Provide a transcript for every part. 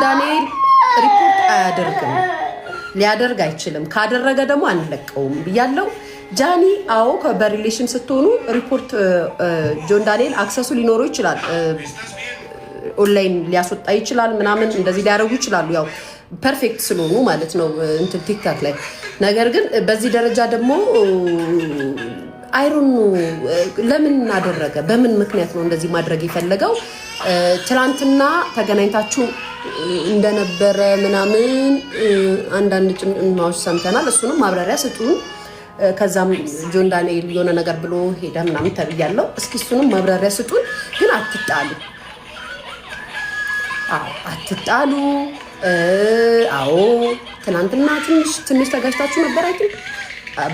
ዳንኤል ሪፖርት አያደርግም፣ ሊያደርግ አይችልም። ካደረገ ደግሞ አንለቀውም ብያለው። ጃኒ አዎ በሪሌሽን ስትሆኑ ሪፖርት ጆን ዳንኤል አክሰሱ ሊኖረው ይችላል፣ ኦንላይን ሊያስወጣ ይችላል፣ ምናምን እንደዚህ ሊያደርጉ ይችላሉ። ያው ፐርፌክት ስለሆኑ ማለት ነው እንትን ቲክታክ ላይ። ነገር ግን በዚህ ደረጃ ደግሞ አይሮኑ ለምን አደረገ? በምን ምክንያት ነው እንደዚህ ማድረግ የፈለገው? ትላንትና ተገናኝታችሁ እንደነበረ ምናምን አንዳንድ ጭምጭምታዎች ሰምተናል። እሱንም ማብራሪያ ስጡን። ከዛም ጆን ዳንኤል የሆነ ነገር ብሎ ሄደ ምናምን ተብያለሁ። እስኪ እሱንም ማብራሪያ ስጡን። ግን አትጣሉ፣ አትጣሉ። አዎ ትናንትና ትንሽ ተጋጭታችሁ ነበር አይደል?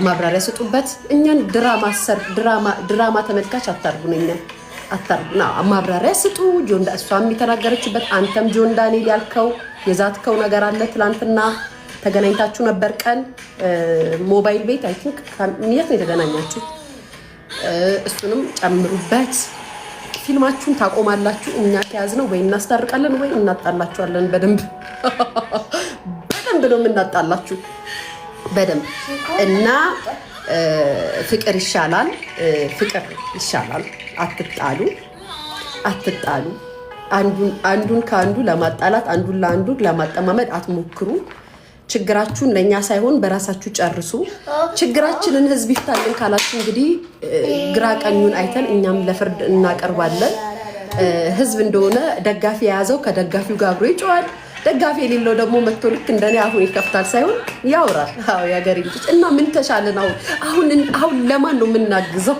ማብራሪያ ስጡበት። እኛን ድራማ ተመልካች አታርጉን። እኛን አታርጉና ማብራሪያ ስጡ። እሷም የተናገረችበት አንተም ጆን ዳንኤል ያልከው የዛትከው ነገር አለ። ትናንትና ተገናኝታችሁ ነበር ቀን ሞባይል ቤት አይ ቲንክ የት ነው የተገናኛችሁ? እሱንም ጨምሩበት። ፊልማችሁን ታቆማላችሁ። እኛ ከያዝነው ወይ እናስታርቃለን ወይ እናጣላችኋለን። በደንብ ነው የምናጣላችሁ በደንብ እና ፍቅር ይሻላል፣ ፍቅር ይሻላል። አትጣሉ። አንዱን ከአንዱ ለማጣላት አንዱን ለአንዱ ለማጠማመድ አትሞክሩ። ችግራችሁን ለእኛ ሳይሆን በራሳችሁ ጨርሱ። ችግራችንን ህዝብ ይፍታልን ካላችሁ እንግዲህ ግራ ቀኙን አይተን እኛም ለፍርድ እናቀርባለን። ህዝብ እንደሆነ ደጋፊ የያዘው ከደጋፊው ጋር አብሮ ይጮዋል። ደጋፊ የሌለው ደግሞ መጥቶ ልክ እንደኔ አሁን ይከፍታል ሳይሆን ያወራል። አዎ የሀገሬ ልጆች እና ምን ተሻለን? አሁን ለማን ነው የምናግዘው?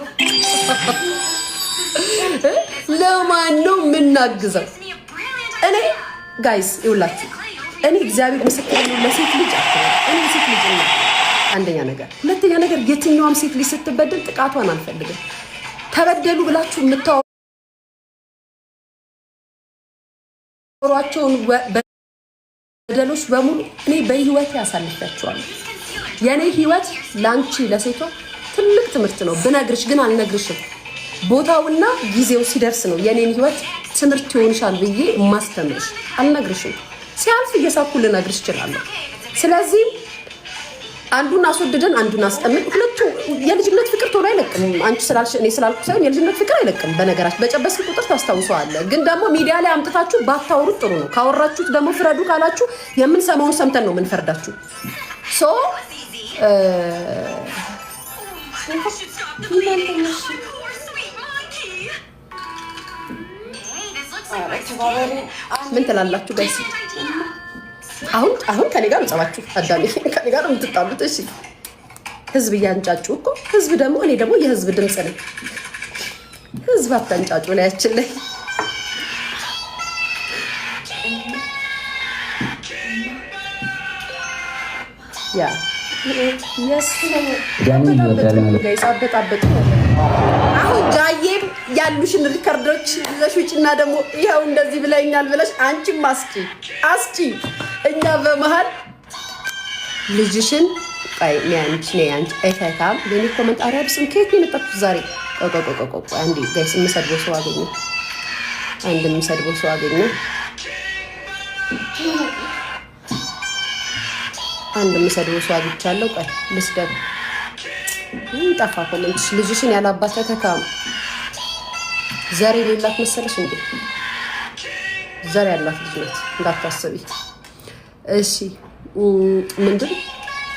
ለማን ነው የምናግዘው? እኔ ጋይስ ይውላችሁ፣ እኔ እግዚአብሔር ምስክር ነው። ለሴት ልጅ እኔ ሴት ልጅ ነው አንደኛ ነገር። ሁለተኛ ነገር የትኛውም ሴት ልጅ ስትበደል ጥቃቷን አልፈልግም። ተበደሉ ብላችሁ የምታወሯቸውን በደሎች በሙሉ እኔ በህይወት ያሳልፋቸዋለሁ። የኔ ህይወት ላንቺ ለሴቷ ትልቅ ትምህርት ነው። ብነግርሽ ግን አልነግርሽም። ቦታውና ጊዜው ሲደርስ ነው የኔን ህይወት ትምህርት ይሆንሻል ብዬ ማስተምርሽ። አልነግርሽም። ሲያልፍ እየሳኩ ልነግርሽ እችላለሁ። ስለዚህ አንዱን አስወድደን አንዱን አስጠምጥ። ሁለቱ የልጅነት ፍቅር ቶሎ አይለቅም። አንቺ ስላልሽ እኔ ስላልኩ ሳይሆን የልጅነት ፍቅር አይለቅም። በነገራችን በጨበስክ ቁጥር ታስታውሰዋለህ። ግን ደግሞ ሚዲያ ላይ አምጥታችሁ ባታወሩት ጥሩ ነው። ካወራችሁት ደግሞ ፍረዱ ካላችሁ የምንሰማውን ሰምተን ነው የምንፈርዳችሁ። ሶ ምን ትላላችሁ ጋይስ? አሁን ከኔ ጋር ጸባችሁ አዳሚ ከኔ ጋር የምትጣሉት። እሺ ህዝብ እያንጫጩ እኮ ህዝብ ደግሞ እኔ ደግሞ የህዝብ ድምፅ ነኝ። ህዝብ አታንጫጩ ላያችን ላይ ያ አሁን ጃዬም ያሉሽን ሪከርዶች ይዘሽ ውጭና ደግሞ ይኸው እንደዚህ ብለኛል ብለሽ አንቺም አስጪ። እኛ በመሃል ልጅሽን አንቺ አይታታም የኔ ኮመንት አረብስም ከየት ነው የመጣችው ዛሬ? አንዴ ጋይስ የምሰድበው ሰው አገኘ። አንድ የምሰድበው ሰው አግኝቻለሁ። ቆይ ልስደብ። ጠፋ ኮመንትሽ። ልጅሽን ያላባት ተካም ዘር የሌላት መሰለሽ እንዴ? ዘር ያላት ልጅ ናት እንዳታስቢ እሺ።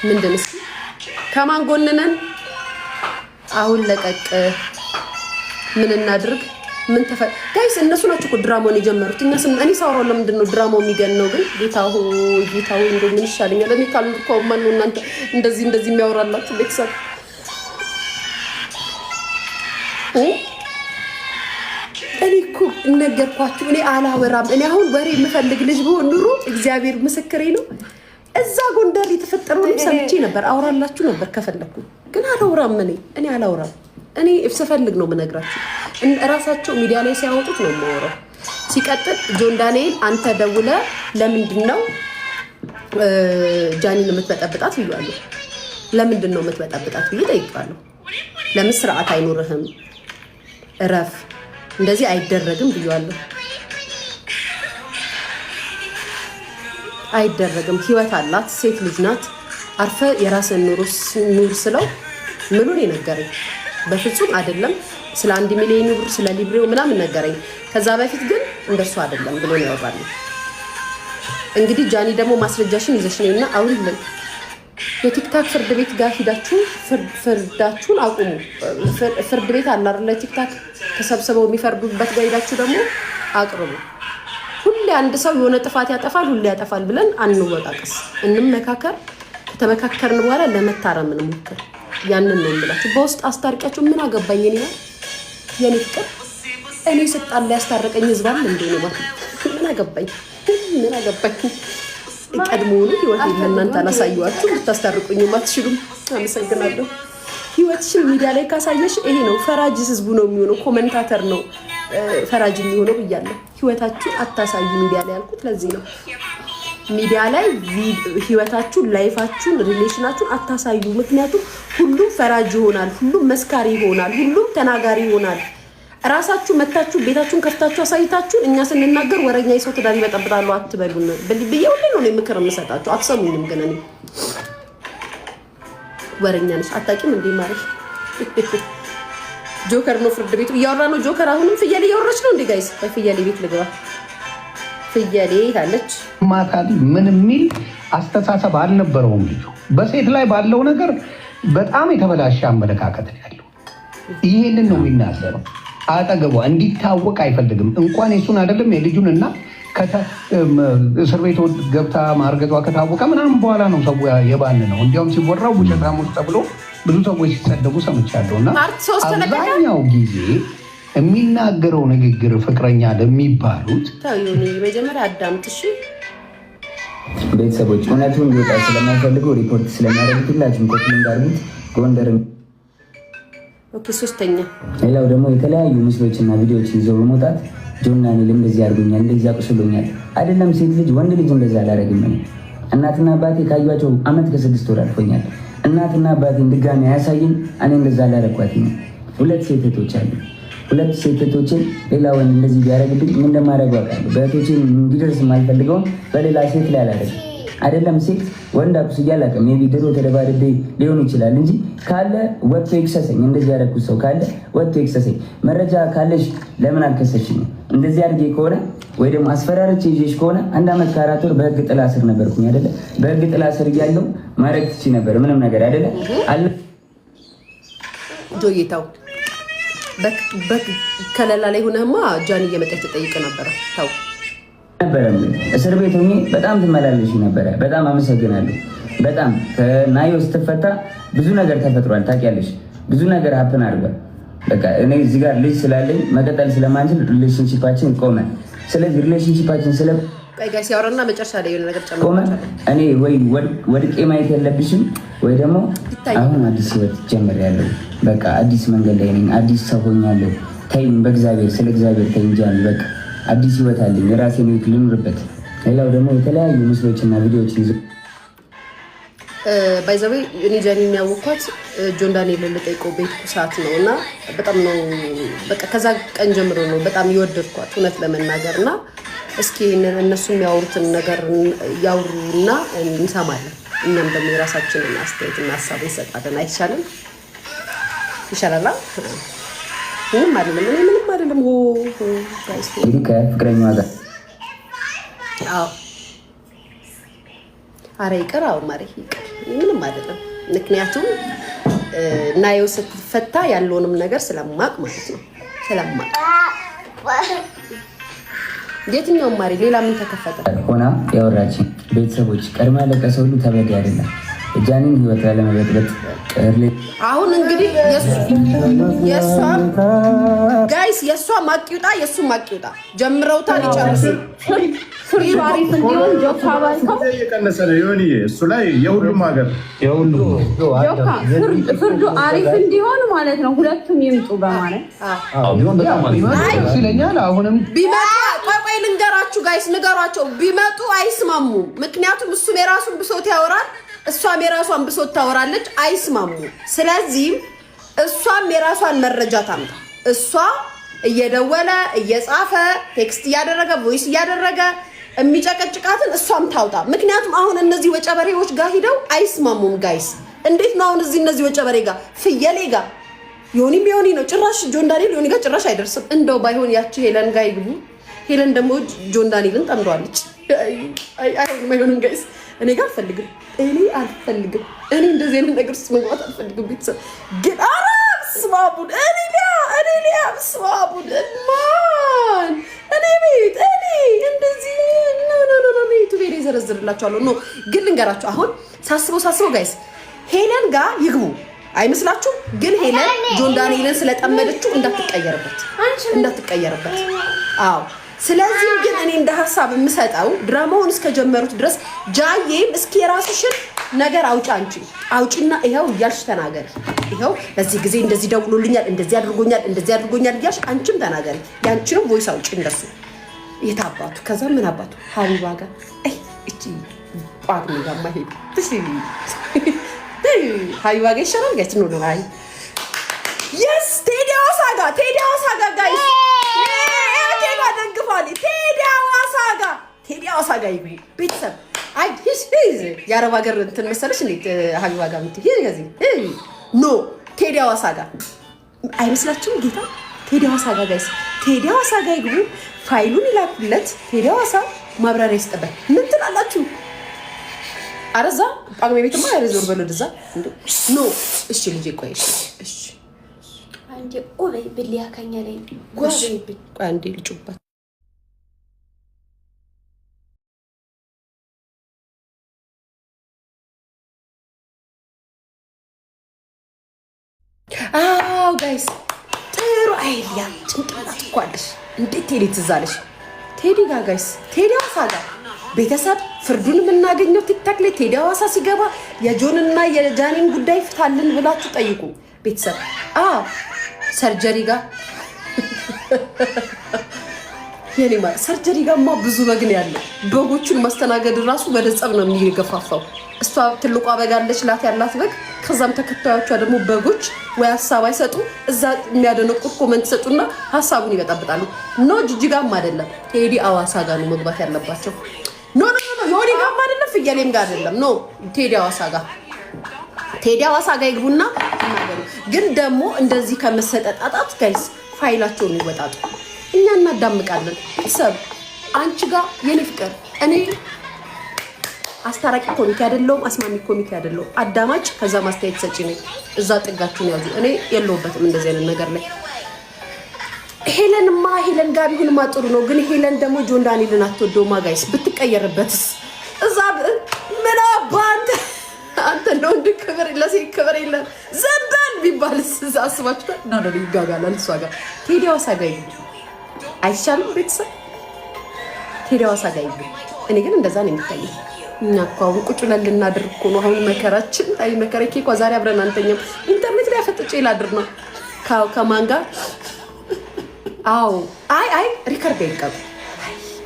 ምንድን እስኪ ከማን ጎን ነን? አሁን ለቀቅ። ምን እናድርግ? ጋይስ እነሱ ናቸው እኮ ድራማውን የጀመሩት። እኔ ሳወራው ለምንድን ነው ድራማው የሚገነው? ግን ጌታው እንደው ምን ይሻለኛል? እኔ ካልኩ እኮ ማን ነው እናንተ እንደዚህ የሚያወራላችሁ ቤተሰብ? እኔ እኮ ነገርኳችሁ። እኔ አላወራም። እኔ አሁን ወሬ የምፈልግ ልጅ ብሆን ኑሮ እግዚአብሔር ምስክሬ ነው እዛ ጎንደር የተፈጠረውን ሰምቼ ነበር፣ አውራላችሁ ነበር ከፈለኩ። ግን አላወራም። እኔ አላወራም። እኔ ስፈልግ ነው የምነግራችሁ። እራሳቸው ሚዲያ ላይ ሲያወጡት ነው የማወራው። ሲቀጥል ጆን ዳንኤል አንተ ደውለህ ለምንድን ነው ጃኒን የምትበጠብጣት ብያለሁ። ለምንድን ነው የምትበጠብጣት ብዬ ጠይቄዋለሁ። ለምን ስርዓት አይኖርህም? እረፍ፣ እንደዚህ አይደረግም ብያለሁ። አይደረግም። ህይወት አላት፣ ሴት ልጅ ናት። አርፈ የራስን ኑር ስለው ምኑን የነገረኝ በፍጹም አይደለም። ስለ 1 ሚሊዮን ብር ስለ ሊብሬው ምናምን ነገረኝ። ከዛ በፊት ግን እንደሱ አይደለም ብሎ ነው ያወራል። እንግዲህ ጃኒ ደግሞ ማስረጃሽን ይዘሽ ነይና አውሪልን። የቲክታክ ፍርድ ቤት ጋር ሂዳችሁ ፍርዳችሁን አቁሙ። ፍርድ ቤት አለ አይደል? ቲክታክ ተሰብስበው የሚፈርዱበት ጋር ሂዳችሁ ደግሞ አቅርቡ። ሁሌ አንድ ሰው የሆነ ጥፋት ያጠፋል፣ ሁሌ ያጠፋል ብለን አንወቃቀስ፣ እንመካከር። ከተመካከርን በኋላ ለመታረም እንሞክር። ያንን ነው የምላችሁ። በውስጥ አስታርቂያችሁ ምን አገባኝ እኔ የኔ ፍቅር፣ እኔ ስጣላ ያስታረቀኝ ህዝባል እንዴ ነው ማለት ምን አገባኝ ቀድሞውኑ ህይወት ለእናንተ አላሳየኋችሁ፣ ልታስታርቁኝ አትችሉም። አመሰግናለሁ። ህይወትሽን ሚዲያ ላይ ካሳየሽ ይሄ ነው ፈራጅ ህዝቡ ነው የሚሆነው፣ ኮመንታተር ነው ፈራጅ የሚሆነው ብያለሁ። ህይወታችሁ አታሳዩ ሚዲያ ላይ ያልኩት ለዚህ ነው። ሚዲያ ላይ ህይወታችሁን፣ ላይፋችሁን፣ ሪሌሽናችሁን አታሳዩ። ምክንያቱም ሁሉም ፈራጅ ይሆናል፣ ሁሉም መስካሪ ይሆናል፣ ሁሉም ተናጋሪ ይሆናል። ራሳችሁ መታችሁ ቤታችሁን ከፍታችሁ አሳይታችሁ እኛ ስንናገር ወረኛ የሰው ትዳር ይበጠብጣሉ አትበሉን ብዬ ሁሌ ነው ምክር የምሰጣችሁ። አትሰሙኝም ግን እኔ ወረኛ ነሽ አታውቂም እንዴ ማለት ጆከር ነው ፍርድ ቤቱ እያወራ ነው። ጆከር አሁንም ፍየሌ እያወራች ነው እንዴ ጋይስ? በፍየሌ ቤት ልግባ። ፍየሌ ታለች ማታሊ ምን የሚል አስተሳሰብ አልነበረውም ልጁ። በሴት ላይ ባለው ነገር በጣም የተበላሸ አመለካከት ያለው ይሄንን ነው የሚናገረው። አጠገቧ እንዲታወቅ አይፈልግም። እንኳን የሱን አይደለም የልጁን እና እስር ቤት ገብታ ማርገዟ ከታወቀ ምናምን በኋላ ነው ሰው የባን ነው። እንዲያውም ሲወራው ውሸታሞች ተብሎ ብዙ ሰዎች ሲሰደቡ ሰምቻለሁ። እና አብዛኛው ጊዜ የሚናገረው ንግግር ፍቅረኛ ለሚባሉት መጀመሪያ አዳምጥሽ ቤተሰቦች እውነቱን ሊወጣ ስለማይፈልጉ ሪፖርት ስለሚያደርጉት ሁላችሁም ኮፒሊንግ አድርጉት። ጎንደር ኦኬ። ሶስተኛ ሌላው ደግሞ የተለያዩ ምስሎችና ቪዲዮዎችን ይዘው በመውጣት ጆና ኔል እንደዚህ አድርጎኛል፣ እንደዚህ አቁስሎኛል። አይደለም ሴት ልጅ ወንድ ልጅ እንደዛ አላደረግም። እናትና አባቴ ካዩዋቸው ዓመት ከ6 ወር አልፎኛል። እናትና አባቴን ድጋሚ አያሳይም። እኔ እንደዛ አላደረኳትም። 2 ሴት እህቶች አሉ። 2 ሴት እህቶችን ሌላ ወንድ እንደዚህ ቢያደርግብኝ ምን እንደማደርግ አውቃለሁ። በእህቶቼ እንዲደርስ የማልፈልገውን በሌላ ሴት ላይ አላደርግም። አይደለም ሴት ወንድ አቁስዬ አላውቅም። ሜይ ቢ ድሮ ተደባድቤ ሊሆን ይችላል እንጂ ካለ ወጥቶ ይክሰሰኝ። እንደዚህ ያደረኩት ሰው ካለ ወጥቶ ይክሰሰኝ። መረጃ ካለሽ ለምን አልከሰሽኝም? እንደዚህ አድርጌ ከሆነ ወይ ደግሞ አስፈራርቼ ይዤሽ ከሆነ 1 ዓመት ከ4 ወር በህግ ጥላ ስር ነበርኩኝ አይደለ? በህግ ጥላ ስር እያለሁ ማድረግ ትችይ ነበር። ምንም ነገር አይደለ አለ ጆይታው ከለላ ላይ ሆነማ ጃኒ እየመጣች ተጠይቀ ነበር። ታው ነበረ እስር ቤት ሆኜ በጣም ትመላለሽ ነበረ። በጣም አመሰግናለሁ። በጣም ከናዮ ስትፈታ ብዙ ነገር ተፈጥሯል። ታውቂያለሽ፣ ብዙ ነገር ሀፕን አድርጓል። በቃ እኔ እዚህ ጋር ልጅ ስላለኝ መቀጠል ስለማንችል ሪሌሽንሺፓችን ቆመ። ስለዚህ ሪሌሽንሺፓችን ስለ ጋይስ ያወራና መጨረሻ ላይ የሆነ ነገር ጨምሮ እኔ ወይ ወድቄ ማየት የለብሽም ወይ ደግሞ አሁን አዲስ ህይወት ጀምሬያለሁ። በቃ አዲስ መንገድ ላይ ነኝ። አዲስ ሰው ሆኛለሁ። ተይኝ፣ በእግዚአብሔር ስለ እግዚአብሔር ተይኝ ጃኒ። በቃ አዲስ ህይወት አለኝ። የራሴን ህይወት ልኑርበት። ሌላው ደግሞ የተለያዩ ምስሎችና ቪዲዮዎች ይዞ ባይዘዌ እኔ ጃኒ የሚያወኳት ጆን ዳንኤል ልጠይቀው ቤት ሰዓት ነው እና በጣም ነው በቃ ከዛ ቀን ጀምሮ ነው በጣም የወደድኳት እውነት ለመናገር እና እስኪ እነሱ የሚያወሩትን ነገር ያውሩና እንሰማለን። እኛም ደግሞ የራሳችንን አስተያየትና ሀሳብ እንሰጣለን። አይቻልም? ይሻላል። ምንም አይደለም። እኔ ምንም አይደለም። ከፍቅረኛዋ ጋር አዎ፣ ኧረ ይቅር። አዎ ማሪ ይቅር። ምንም አይደለም። ምክንያቱም ናየው ስትፈታ ያለውንም ነገር ስለማቅ ማለት ነው። ስለማቅ የትኛውም ማሪ ሌላ ምን ተከፈተ ሆና ያወራችን ቤተሰቦች ቀድማ ያለቀሰ ሁሉ ተበድ አይደለም። ጃኒን ህይወት ለመበጥበጥ አሁን እንግዲህ የሷ ጋይስ የሷ ማቂውጣ የሱ ማቂውጣ ጀምረውታል። ይጨርሱ። ፍርዱ አሪፍ እንዲሆን ጆካ ባልከው እየቀነሰ ነው ይሆን? እሱ ላይ የሁሉም ሀገር ጆካ ፍርዱ አሪፍ እንዲሆን ማለት ነው። ሁለቱም ይምጡ በማለት ይለኛል። አሁንም ቢመጡ ቆይ ልንገራችሁ ጋይስ፣ ንገሯቸው። ቢመጡ አይስማሙ። ምክንያቱም እሱም የራሱን ብሶት ያወራል፣ እሷም የራሷን ብሶት ታወራለች። አይስማሙ። ስለዚህ እሷም የራሷን መረጃ ታምጣ። እሷ እየደወለ እየጻፈ ቴክስት እያደረገ ቮይስ እያደረገ የሚጨቀጭቃትን እሷም ታውጣ። ምክንያቱም አሁን እነዚህ ወጨበሬዎች ጋር ሂደው አይስማሙም ጋይስ። እንዴት ነው አሁን እነዚህ ወጨበሬ ጋር ፍየሌ ጋር ዮኒም ዮኒ ነው ጭራሽ ጆን ዳንኤል ዮኒ ጋር ጭራሽ አይደርስም። እንደው ባይሆን ያቺ ሄለን ጋር ይግቡ። ሄለን ደግሞ ጆን ዳንኤልን ጠምዷለች። አይሆንም ጋይስ። እኔ ጋር አልፈልግም። እኔ እንደዚህ አይነት ነገር ውስጥ መግባት አልፈልግም። ቤተሰብ ግን ስማቡን እኔ ስማቡን ማን እኔ ቤት እኔ እንደዚህ ነው ዩቲዩብ ላይ ዘረዝርላችኋለሁ። ኖ ግን ልንገራችሁ አሁን ሳስበው ጋይስ ሄለን ጋር ይግቡ አይመስላችሁም? ግን ሄለን ጆን ዳንኤልን ስለጠመደችው እንዳትቀየርበት። አዎ ስለዚህ ግን እኔ እንደ ሐሳብ የምሰጠው ድራማውን እስከጀመሩት ድረስ ጃዬም እስኪ የራስሽን ነገር አውጪና ይሄው እያልሽ ተናገሪ። ይሄው በዚህ ጊዜ እንደዚህ ደውሎልኛል፣ እንደዚህ አድርጎኛል እያልሽ አንቺም ተናገሪ። ያንቺንም ቮይስ አውጪ እንደሱ የታባቱ። ከዛ ምን አባቱ ሀቢባ ጋር እቺ ቋጥኒ ጋር ማሄድ ሀቢባ ጋር ይሻላል ጋይስ። ኖ አይ የስ ቴዲ ሐዋሳ ጋር ጋይስ ደግፋል። ቴዲ ሐዋሳ ጋር ይግቡ ቤተሰብ። አይ የአረብ ሀገር እንትን መሰለሽ እንዴት ሀቢባ ጋር ኖ ቴዲ ሐዋሳ ጋር አይመስላችሁም? ጌታ ቴዲ ሐዋሳ ጋር ጋይስ፣ ቴዲ ሐዋሳ ጋር ይግቡ። ፋይሉን ይላኩለት። ቴዲ ሐዋሳ ማብራሪያ ይስጥበት። ምን ትላላችሁ? አረዛ ጳጉሜ ቤትማ ያረዞር በለድዛ ኖ እሺ ልጄ ቆይ እሺ አንዴ ኦይ ብሊያ ከኛ ላይ ጓቤ አንዴ ልጩባት። አዎ ጋይስ ጥሩ አይዲያ ጭንቅላት እኮ አለሽ። እንዴት ቴዲ ትዛለሽ? ቴዲ ጋር ጋይስ ቴዲ ሐዋሳ ጋር ቤተሰብ ፍርዱን የምናገኘው ቲክታክ ላይ ቴዲ ሐዋሳ ሲገባ የጆንና የጃኒን ጉዳይ ፍታልን ብላችሁ ጠይቁ ቤተሰብ። ሰርጀሪ ጋር የኔማ ሰርጀሪ ጋርማ ብዙ በግ ነው ያለው። በጎቹን ማስተናገድ ራሱ በደጸብ ነው የሚገፋፋው። እሷ ትልቋ በግ አለች ላት ያላት በግ። ከዛም ተከታዮቿ ደግሞ በጎች ወይ ሀሳብ አይሰጡ እዛ የሚያደነቁት ኮመንት ሰጡና ሀሳቡን ይበጣብጣሉ። ኖ ጅጅጋም አይደለም ቴዲ ሐዋሳ ጋር ነው መግባት ያለባቸው። ኖ ዮኒ ጋርም አይደለም ፍየሌም ጋር አይደለም። ኖ ቴዲ ሐዋሳ ጋር ይግቡና ተናገሩ። ግን ደግሞ እንደዚህ ከመሰጠጣጣት ጋይስ ፋይላቸውን ይወጣጡ። እኛ እናዳምቃለን። ሰብ አንቺ ጋር የኔ ፍቅር እኔ አስታራቂ ኮሚቴ አይደለሁም፣ አስማሚ ኮሚቴ አይደለሁም። አዳማጭ ከዛ ማስተያየት ሰጪ ነኝ። እዛ ጥጋችሁን ያዙ። እኔ የለሁበትም እንደዚህ አይነት ነገር ላይ። ሄለን ጋር ቢሆንማ ጥሩ ነው። ግን ሄለን ደግሞ ጆን ዳንኤልን አትወደውማ ጋይስ። ብትቀየርበትስ እዛ ምን አባንተ አንተ ነው እንደ ክብር ለሴት ክብር የለም ዘንበል ቢባልስ እዛ አስባችሁ ነው ይጋጋላል። እሷ ጋር ቴዲ ሐዋሳ ጋር ይግቡ አይሻልም? ቤተሰብ ቴዲ ሐዋሳ ጋር ይግቡ። እኔ ግን እንደዛ ነው የሚታየው። እኛ እኮ አሁን ቁጭ ብለን ልናድር እኮ ነው አሁን መከራችን። አይ መከረኬ እኮ ዛሬ አብረን አንተኛም። ኢንተርኔት ላይ አፈጥጬ ላድር ነው ከማን ጋር? አዎ አይ ሪከርድ አይቀር።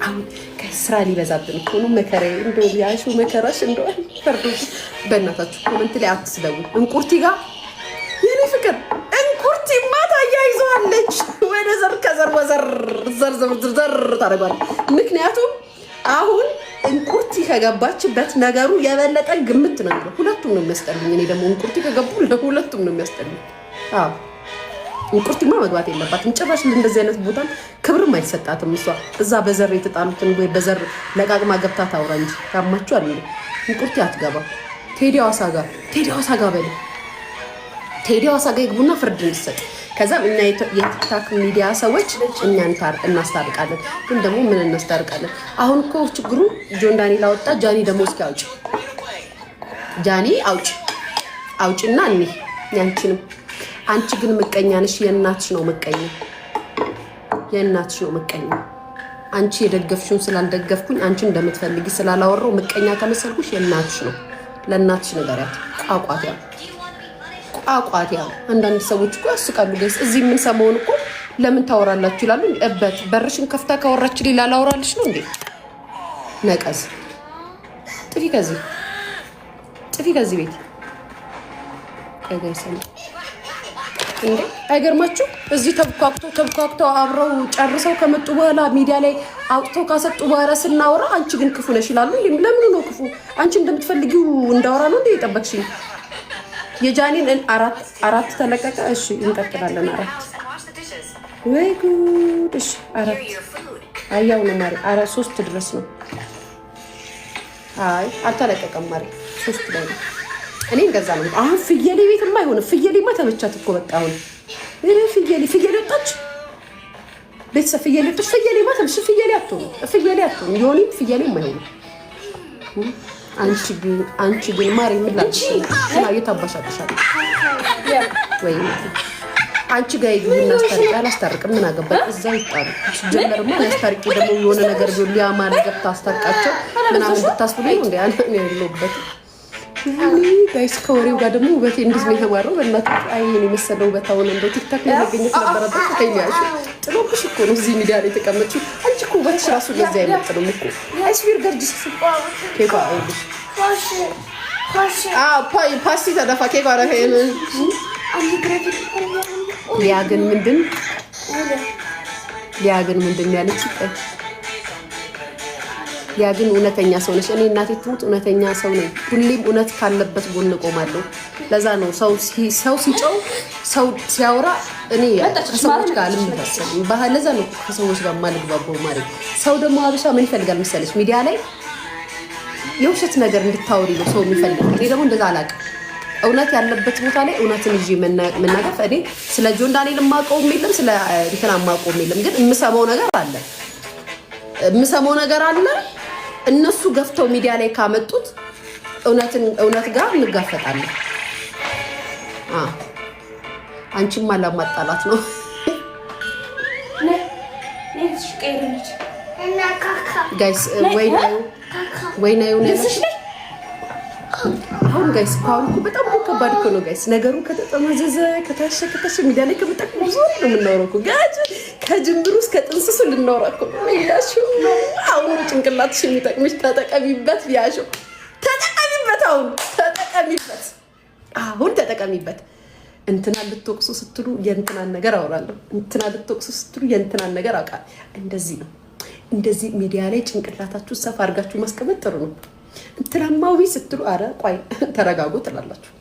አሁን ከስራ ሊበዛብን እኮ ነው መከራዬ። እንደው ያሹ መከራሽ እንደው ፈርዶ በእናታችሁ ኮሜንት ላይ አትስደቡ። እንቁርቲ ጋር የኔ ፍቅር እንቁርቲ ማታ ያይዘዋለች ወደ ዘር ከዘር ወዘር ዘር ታደርጋለች። ምክንያቱም አሁን እንቁርቲ ከገባችበት ነገሩ የበለጠ ግምት ነው። ሁለቱም ነው የሚያስጠልኝ። እኔ ደግሞ እንቁርቲ ከገቡ ለሁለቱም ነው የሚያስጠልኝ። አዎ እንቁርቲማ መግባት የለባትም ጭራሽ። እንደዚህ አይነት ቦታ ክብርም አይሰጣትም። እሷ እዛ በዘር የተጣሉትን ወይ በዘር ለቃቅማ ገብታ ታውራ እንጂ ታማችሁ አይደል? እንቁርቲ አትገባ። ቴዲ ሐዋሳ ጋር በሉ። ቴዲ ሐዋሳ ጋር ይግቡና ፍርድ እንሰጥ። ከዛም እኛ የቲክታክ ሚዲያ ሰዎች እኛ እናስታርቃለን። ግን ደግሞ ምን እናስታርቃለን? አሁን እኮ ችግሩ ጆን ዳንኤል አወጣ። ጃኒ ደግሞ እስኪ አውጪ፣ ጃኒ አውጪና እኔ ያንቺንም አንቺ ግን ምቀኛ ነሽ። የእናትሽ ነው ምቀኛ። አንቺ የደገፍሽውን ስላልደገፍኩኝ አንቺ እንደምትፈልጊ ስላላወራው ምቀኛ ከመሰልኩሽ የእናትሽ ነው። ለእናትሽ ንገሪያት። ቋቋቲያ አንዳንድ ሰዎች እኮ ያስቃሉ። ገይስ እዚህ የምንሰማውን እኮ ለምን ታወራላችሁ ይላሉ። እበት በርሽን ከፍታ ካወራች ሌላ ላወራልሽ ነው እንዴ? ነቀዝ ጥፊ ከዚህ ቤት እንዴ አይገርማችሁ? እዚህ ተብኳክተው አብረው ጨርሰው ከመጡ በኋላ ሚዲያ ላይ አውጥተው ካሰጡ በኋላ ስናወራ አንቺ ግን ክፉ ነሽ ይላሉ። ለምን ነው ክፉ? አንቺ እንደምትፈልጊው እንዳወራ ነው እንዴ የጠበቅሽኝ? የጃኒን አራት ተለቀቀ። እሺ እንቀጥላለን። ወይ ጉድ! እሺ 4 አያው ነው ማሪ። 3 ድረስ ነው። አይ አልተለቀቀም ማሪ። 3 ላይ ነው። እኔ እንደዛ ነው። አሁን ፍየሌ ቤትማ አይሆንም። ፍየሌማ ተመቻት እኮ በቃ አሁን ፍየሌ ወጣች። ቤተሰብ ፍየሌ ወጣች። ፍየሌማ ተመች። ፍየሌ አትሆንም። ዮኒም ፍየሌም አይሆንም። አንቺ ግን ማሪ ምላች እና የታባሻለሻል ወይ አንቺ ጋር ይሁን አላስታርቅም። ምን አገባኝ? እዛው ይጣሉ። ጀመርማ አላስታርቂ ደግሞ የሆነ ነገር ሊያማ ነገር ታስታርቃቸው ምናምን ብታስብሉኝ እንደ እኔ ያለሁበት ጋይስ ከወሬው ጋር ደግሞ ውበቴ እንዴት ነው የተማረው? በእናትህ አይኔ የመሰለው ውበት አሁን እንደው ቲክታክ ላይ መገኘት ነበረበት። ታይያሽ ጥሎብሽ እኮ ነው እዚህ ሚዲያ ላይ የተቀመጥሽው። አንቺ እኮ ውበትሽ ራሱ ለዚህ አይመጥንም እኮ አይስዊር ገርጅስ ኬኳ አይልሽ ፓስቲ ተደፋ ኬኳ ረፈን ሊያ ግን ምንድን ያለች ያ ግን እውነተኛ ሰው ነሽ። እኔ እናቴ ትሙት እውነተኛ ሰው ነኝ። ሁሌም እውነት ካለበት ጎን ቆማለሁ። ለዛ ነው ሰው ሲጨው ሰው ሲያወራ እኔ ከሰዎች ጋር አልመሰለኝ። ለዛ ነው ከሰዎች ጋር ማልግባባው ማለት። ሰው ደግሞ አብሻ ምን ይፈልጋል መሰለሽ? ሚዲያ ላይ የውሸት ነገር እንድታወሪ ነው ሰው የሚፈልግ። እኔ ደግሞ እንደዛ አላውቅም። እውነት ያለበት ቦታ ላይ እውነትን ይዤ መናገር። እኔ ስለ ጆን ዳንኤል የማውቀውም የለም ስለ እንትና የማውቀውም የለም። ግን የምሰማው ነገር አለ። እነሱ ገፍተው ሚዲያ ላይ ካመጡት እውነት ጋር እንጋፈጣለን። አንቺማ ለማጣላት ነው። ጋይስ ወይና ይሁን ያለሽ አሁን ጋይስ ካሁን በጣም ከባድ እኮ ነው ጋይስ። ነገሩ ከተጠመዘዘ ከታሸ ሚዲያ ላይ ከመጠቅም ዞሪ ነው የምናወራው እኮ ጋጅ ከጅምሩ እስከ ጥንስሱ ልናወራ እኮ ያሹ። አሁን ጭንቅላትሽ የሚጠቅምሽ ተጠቀሚበት። ያሹ ተጠቀሚበት። አሁን ተጠቀሚበት። እንትና ልትወቅሱ ስትሉ የእንትናን ነገር አወራለሁ። እንትና ልትወቅሱ ስትሉ የእንትናን ነገር አውቃለሁ። እንደዚህ ነው። እንደዚህ ሚዲያ ላይ ጭንቅላታችሁ ሰፋ አድርጋችሁ ማስቀመጥ ጥሩ ነው። እንትናማዊ ስትሉ አረ ቆይ ተረጋጉ ትላላችሁ።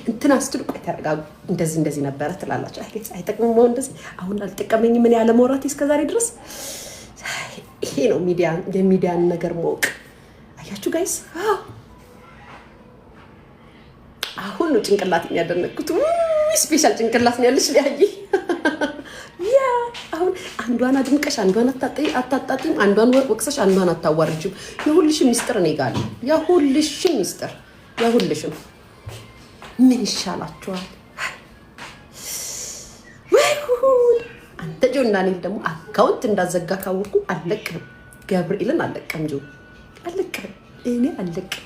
እንትና ስትሉ ቆይ ተረጋጉ እንደዚህ ነበረ ትላላችሁ። አይጠቅምም ነው እንደዚህ። አሁን አልጠቀመኝም ምን ያለ መውራት እስከዛሬ ድረስ። ይሄ ነው የሚዲያን ነገር ማወቅ። አያችሁ ጋይስ፣ አሁን ነው ጭንቅላት ያደነኩት። ስፔሻል ጭንቅላት ነው ያለሽ ሊያይ አሁን አንዷን አድንቀሽ አንዷን አታጣጥም፣ አንዷን ወቅሰሽ አንዷን አታዋርጅም። የሁልሽም ሚስጥር እኔ ጋር አለ። የሁልሽም ሚስጥር የሁልሽም። ምን ይሻላችኋል? አንተ ጆን ዳንኤል ደግሞ አካውንት እንዳዘጋ ካወቅኩ አለቅም። ገብርኤልን አለቅም። ጆን አለቅም። እኔ አለቅም።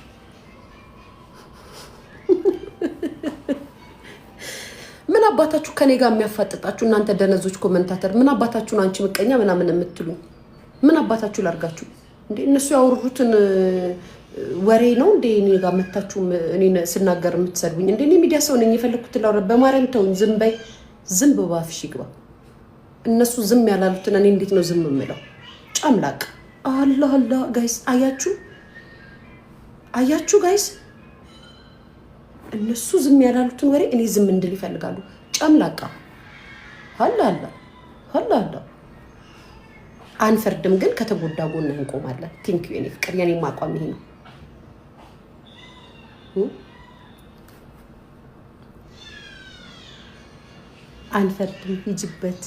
ምን አባታችሁ ከኔ ጋር የሚያፋጥጣችሁ እናንተ ደነዞች ኮመንታተር? ምን አባታችሁ ነው አንቺ ምቀኛ ምናምን የምትሉ? ምን አባታችሁ ላርጋችሁ እንዴ? እነሱ ያወሩትን ወሬ ነው እንዴ እኔ ጋር መታችሁ እኔ ስናገር የምትሰድቡኝ እንዴ? እኔ ሚዲያ ሰው ነኝ። የፈለኩት ላውራ። በማርያም ተውን። ዝም በይ። ዝም በባፍሽ ይግባ። እነሱ ዝም ያላሉትን እኔ እንዴት ነው ዝም የምለው? ጫምላቅ አላህ ጋይስ። አያችሁ ጋይስ፣ እነሱ ዝም ያላሉትን ወሬ እኔ ዝም እንድል ይፈልጋሉ። ጫምላቃ አላ አንፈርድም፣ ግን ከተጎዳ ጎን እንቆማለን። ቲንክ ዩ የኔ ፍቅር። የኔ ማቋም ይሄ ነው። አንፈርድም። ሂጅበት።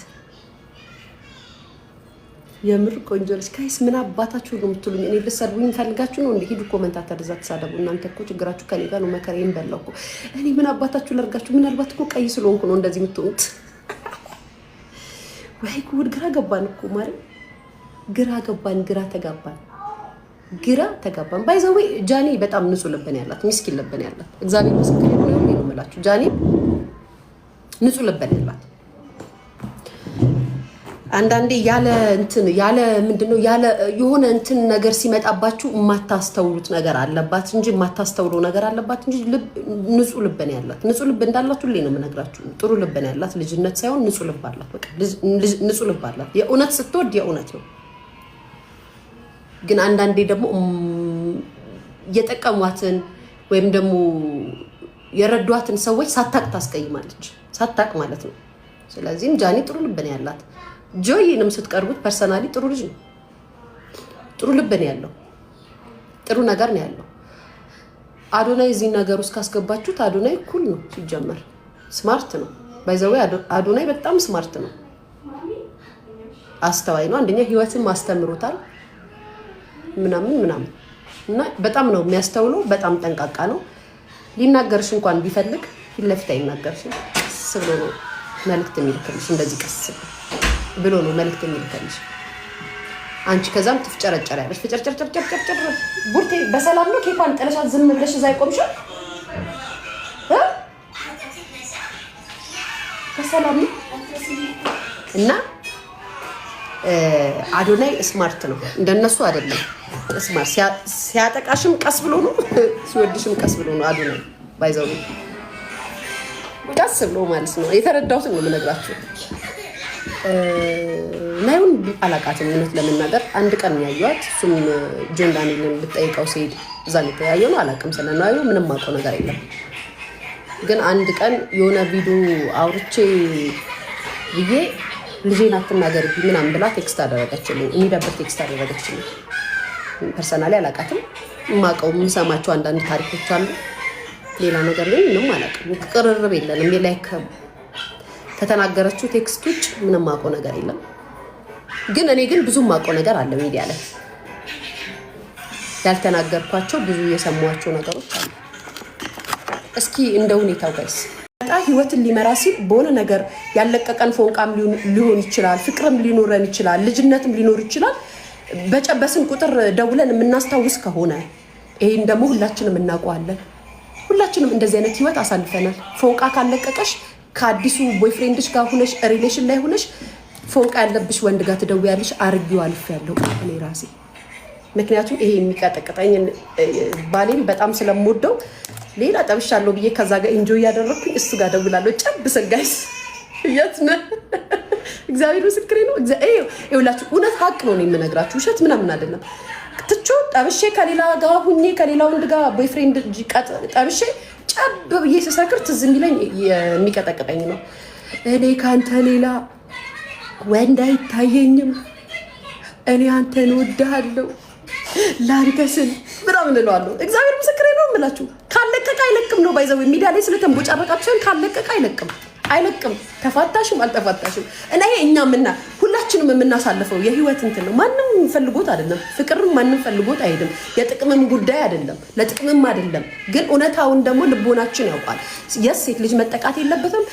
የምር ቆንጆ ልጅ ጋይስ። ምን አባታችሁ ነው የምትሉኝ? እኔ ልትሰድቡኝ ፈልጋችሁ ነው እንዴ? ሂዱ ኮመንታተር እዛ ተሳደቡ። እናንተ እኮ ችግራችሁ ከኔ ጋር ነው። መከራዬን በላው እኮ እኔ። ምን አባታችሁ ላርጋችሁ? ምናልባት እኮ ቀይ ስለሆንኩ ነው እንደዚህ የምትሆኑት። ወይ ጉድ! ግራ ገባን እኮ ማለት ግራ ተጋባን። ባይ ዘ ወይ ጃኒ በጣም ንጹህ ልብን ያላት ሚስኪን ልብን ያላት እግዚአብሔር ምስክር ነው የምላችሁ። ጃኒ ንጹህ ልብን ያላት አንዳንዴ ያለ ምንድነው ያለ የሆነ እንትን ነገር ሲመጣባችሁ የማታስተውሉት ነገር አለባት እንጂ የማታስተውለው ነገር አለባት እንጂ ንጹህ ልብ ነው ያላት። ንጹህ ልብ እንዳላችሁ ሁሌ ነው የምነግራችሁ። ጥሩ ልብ ነው ያላት፣ ልጅነት ሳይሆን ንጹህ ልብ አላት። በቃ ንጹህ ልብ አላት። የእውነት ስትወድ የእውነት ነው። ግን አንዳንዴ ደግሞ የጠቀሟትን ወይም ደግሞ የረዷትን ሰዎች ሳታቅ ታስቀይማለች። ሳታቅ ማለት ነው። ስለዚህም ጃኒ ጥሩ ልብ ነው ያላት። ጆይንም ስትቀርቡት ፐርሰናሊ ጥሩ ልጅ ነው። ጥሩ ልብ ነው ያለው። ጥሩ ነገር ነው ያለው። አዶናይ እዚህ ነገር ውስጥ ካስገባችሁት አዶናይ ኩል ነው ሲጀመር፣ ስማርት ነው። ባይዘው አዶናይ በጣም ስማርት ነው። አስተዋይ ነው። አንደኛ ህይወትን ማስተምሮታል ምናምን እና በጣም ነው የሚያስተውለው። በጣም ጠንቃቃ ነው። ሊናገርሽ እንኳን ቢፈልግ ፊት ለፊት አይናገርሽም። ቀስ ብሎ ነው መልዕክት የሚልክልሽ። እንደዚህ ቀስ ብሎ ነው መልዕክት የሚልክልሽ። አንቺ ከዛም ትፍጨረጨሪያለሽ። ፍጨርጨርጨርጨርጨር ቡርቴ በሰላም ነው ኬኳን ጥለሻት ዝም ብለሽ እዛ ይቆምሻል። በሰላም ነው እና አዶናይ ስማርት ነው። እንደነሱ አይደለም። ስማርት ሲያጠቃሽም ቀስ ብሎ ነው፣ ሲወድሽም ቀስ ብሎ ነው። አዶናይ ባይዘው ቀስ ብሎ ማለት ነው። የተረዳሁትን ነው የምነግራችሁ። ናዩን አላቃትም እውነት ለመናገር አንድ ቀን ያዩት እሱም ጆን ዳንኤልን ልጠይቀው ሲሄድ እዛ የተያየው ነው። አላውቅም ስለ ናዩ ምንም አውቀው ነገር የለም። ግን አንድ ቀን የሆነ ቪዲዮ አውርቼ ብዬ ልጄን አትናገርብኝ ምናምን ብላ ቴክስት አደረገችልኝ። የሚደብር ቴክስት አደረገችልኝ። ፐርሰናሊ አላውቃትም። የማውቀው የምሰማቸው አንዳንድ ታሪኮች አሉ። ሌላ ነገር ግን ምንም አላውቅም። ቅርርብ የለንም። ሌላ ከተናገረችው ቴክስት ውጭ ምንም የማውቀው ነገር የለም። ግን እኔ ግን ብዙ የማውቀው ነገር አለ። ሚዲያ ላይ ያልተናገርኳቸው ብዙ የሰሟቸው ነገሮች አሉ። እስኪ እንደ ሁኔታው ጋይስ ህይወትን ሊመራ ሲል በሆነ ነገር ያለቀቀን ፎንቃም ሊሆን ይችላል፣ ፍቅርም ሊኖረን ይችላል፣ ልጅነትም ሊኖር ይችላል። በጨበስን ቁጥር ደውለን የምናስታውስ ከሆነ ይሄን ደግሞ ሁላችንም እናውቀዋለን። ሁላችንም እንደዚህ አይነት ህይወት አሳልፈናል። ፎንቃ ካለቀቀሽ ከአዲሱ ቦይፍሬንድሽ ጋር ሆነሽ ሪሌሽን ላይ ሆነሽ ፎንቃ ያለብሽ ወንድ ጋር ትደውያለሽ። አርጊው አልፌያለሁ እኔ ራሴ። ምክንያቱም ይሄ የሚቀጠቅጠኝ ባሌን በጣም ስለምወደው ሌላ ጠብሻለሁ ብዬ ከዛ ጋር ኢንጆይ ያደረኩኝ እሱ ጋር ደውላለሁ። ጨብሰን ጋይስ የት ነህ? እግዚአብሔር ምስክሬ ነው። ይኸውላችሁ እውነት ሀቅ ነው የምነግራችሁ፣ ውሸት ምናምን አይደለም። ትቾ ጠብሼ ከሌላ ጋር ሁኜ ከሌላ ወንድ ጋር ቦይፍሬንድ ጠብሼ ጨብ ብዬ ስሰክር ትዝ የሚለኝ የሚቀጠቅጠኝ ነው። እኔ ከአንተ ሌላ ወንድ አይታየኝም፣ እኔ አንተን እወድሃለሁ ለአንተ ስል ምናምን እለዋለሁ። እግዚአብሔር ምስክሬ ነው የምላችሁ። ካለቀቀ አይለቅም ነው ባይዘው ሚዲያ ላይ ስለተንቦጫረቃችሁን ካለቀቀ አይለቅም። ተፋታሽም አልተፋታሽም እና ይሄ ሁላችንም የምናሳልፈው የህይወት እንትን ነው። ማንም ፈልጎት አይደለም። ፍቅርም ማንም ፈልጎት አይሄድም። የጥቅምም ጉዳይ አይደለም፣ ለጥቅምም አይደለም። ግን እውነታውን ደግሞ ልቦናችን ያውቃል። ሴት ልጅ መጠቃት የለባትም።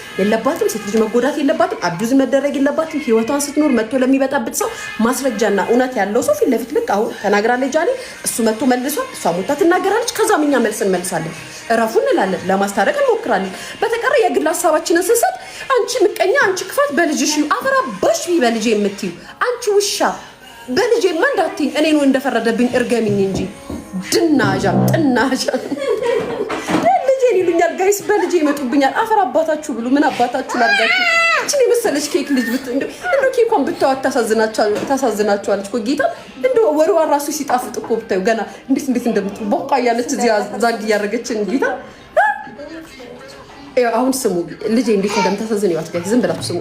ሴት ልጅ መጎዳት የለባትም። አቢዩዝ መደረግ የለባትም። ህይወቷን ስትኖር መጥቶ ለሚበጣብጥ ሰው ማስረጃና እውነት ያለው ሰው ፊት ለፊት ልክ አሁን ተናግራለች ጃኒ። እሱ መጥቶ መልሷል፣ እሷ ሞታ ትናገራለች። ከዛም እኛ መልስ እንመልሳለን። እረፉ እንላለን፣ ለማስታረቅ እንሞክራለን። በተቀረ የግል ሀሳባችንን ስንሰጥ አንቺ ምቀኛ፣ አንቺ ክፋት በልጅሽ አፈራባሽ በልጄ የምትዩ አንቺ ውሻ በልጄማ እንዳትይኝ እኔ ነው እንደፈረደብኝ እርገሚኝ እንጂ ጥናዣ ልጄን ይሉኛል ጋይስ። በልጄ ይመጡብኛል። አፈር አባታችሁ ብሉ። ምን አባታችሁ ላርጋችሁ? እቺ የመሰለች ኬክ ልጅ እንደው ኬኳን ብታዋት ታሳዝናችኋለች እኮ ጌታ። እንደው ወሬዋ ራሱ ሲጣፍጥ እኮ ብታዩ ገና እንዴት እንደምትሉ ቦቃ ያለች እዚያ ዛግ እያደረገችን ጌታ። አሁን ስሙ ልጄ እንዴት እንደምታሳዝን ይዋት ጋይስ። ዝም ብላችሁ ስሙ።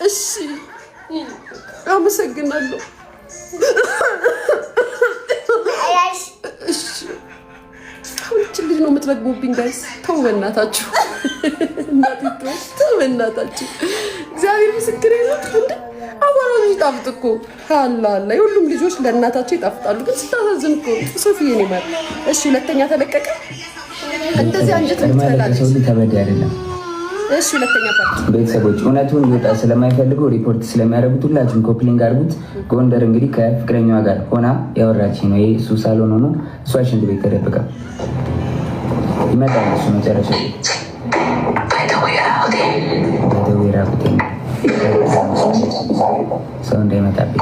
እሺ አመሰግናለሁ። እችን ልጅ ነው የምትረግሙብኝ ጋይስ። ተው በእናታችሁ፣ ተው በእናታችሁ። እግዚአብሔር ምስክሬ ነው። አዋራጅ ይጣፍጥ እኮ አላላ። የሁሉም ልጆች ለእናታቸው ይጣፍጣሉ፣ ግን ስታሳዝን እኮ ሶፊዬ ነው ማለት። እሺ ሁለተኛ ተለቀቀ። እንደዚህ አንጀት ልትላለች። ተበድ አይደለም። እሺ ሁለተኛ ፓርት ቤተሰቦች እውነቱን ይወጣ ስለማይፈልጉ ሪፖርት ስለሚያደርጉት ሁላችሁም ኮፕሊንግ አድርጉት። ጎንደር እንግዲህ ከፍቅረኛዋ ጋር ሆና ያወራች ነው። ይሄ እሱ ሳሎን ሆኖ እሷ ሽንት ቤት ተደብቃ ይመጣል እሱ መጨረሻው ሰው እንዳይመጣብኝ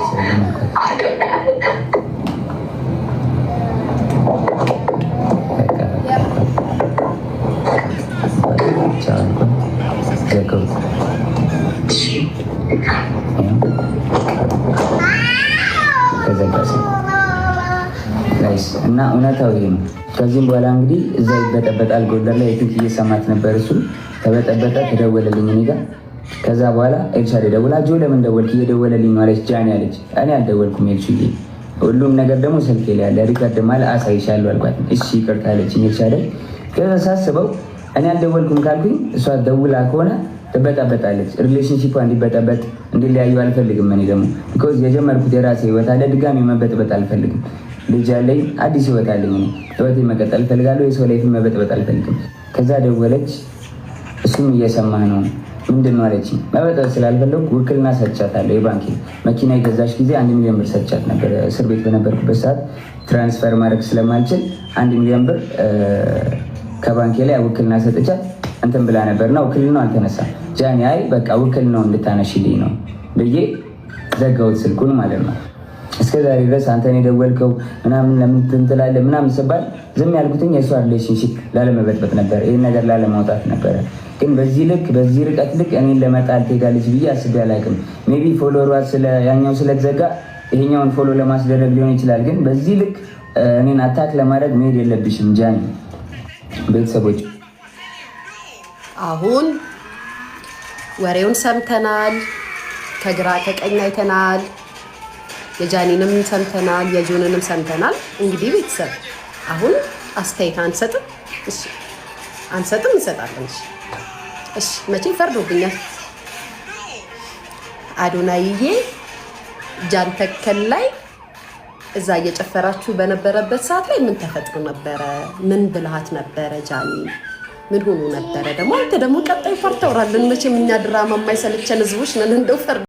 እና እውነታው ይሄ ነው። ከዚህም በኋላ እንግዲህ እዛ ይበጠበጣል። ጎንደር ላይ የትንሽ እየሰማት ነበር። እሱ ተበጠበጠ፣ ተደወለልኝ እኔ ጋር። ከዛ በኋላ ኤልሻዴ ደውላ ጆ ለምን ደወልክ? እየደወለልኝ ነው አለች። ጃኒ አለች። እኔ አልደወልኩም ኤልሹዬ፣ ሁሉም ነገር ደግሞ ስልኬ ላይ ያለ ሪከርድ ማለት አሳይሻለሁ አልኳት። እሺ ይቅርታ አለችኝ ኤልሻዴ። ከዛ ሳስበው እኔ አልደወልኩም ካልኩኝ እሷ ደውላ ከሆነ ትበጠበጣለች። ሪሌሽንሺፑ እንዲበጠበጥ እንዲለያዩ አልፈልግም። እኔ ደግሞ ቢኮዝ የጀመርኩት የራሴ ህይወት አለ፣ ድጋሚ መበጥበጥ አልፈልግም። ልጅ አለኝ፣ አዲስ ህይወት አለኝ። እኔ ህይወቴን መቀጠል እፈልጋለሁ። የሰው ላይፍ መበጥበጥ አልፈልግም። ከዛ ደወለች። እሱም እየሰማህ ነው ምንድን ነው አለችኝ። መበጥበጥ ስላልፈለጉ ውክልና ሰጥቻታለሁ። የባንክ መኪና የገዛች ጊዜ 1 ሚሊዮን ብር ሰጥቻት ነበር። እስር ቤት በነበርኩበት ሰዓት ትራንስፈር ማድረግ ስለማልችል 1 ሚሊዮን ብር ከባንኬ ላይ ውክልና ሰጥቻት እንትን ብላ ነበርና ውክልናው አልተነሳም። ጃኒ አይ በቃ ውክልናው እንድታነሽልኝ ነው ብዬ ዘጋሁት ስልኩን ማለት ነው። እስከዛሬ ድረስ አንተን የደወልከው ምናምን ለምን ትንትላለህ ምናምን ስባል ዝም ያልኩትኝ የእሷ ሪሌሽንሺፕ ላለመበጥበጥ ነበር፣ ይህን ነገር ላለማውጣት ነበረ። ግን በዚህ ልክ በዚህ ርቀት ልክ እኔን ለመጣል ትሄዳለች ብዬ አስቤ አላውቅም። ሜይ ቢ ፎሎወሯ ያኛው ስለተዘጋ ይሄኛውን ፎሎ ለማስደረግ ሊሆን ይችላል። ግን በዚህ ልክ እኔን አታክ ለማድረግ መሄድ የለብሽም ጃኒ። ቤተሰቦች አሁን ወሬውን ሰምተናል፣ ከግራ ከቀኝ አይተናል፣ የጃኒንም ሰምተናል፣ የጆንንም ሰምተናል። እንግዲህ ቤተሰብ አሁን አስተያየት አንሰጥም? እሺ አንሰጥም? እንሰጣለን። እሺ መቼም ፈርዶብኛል። አዶናይዬ ጃን ተከል ላይ እዛ እየጨፈራችሁ በነበረበት ሰዓት ላይ ምን ተፈጥሮ ነበረ? ምን ብልሃት ነበረ? ጃኒ ምን ሆኖ ነበረ? ደግሞ አንተ ደግሞ ቀጣይ ፓርት ታወራለን። መቼም እኛ ድራማ የማይሰለቸን ህዝቦች ነን። እንደው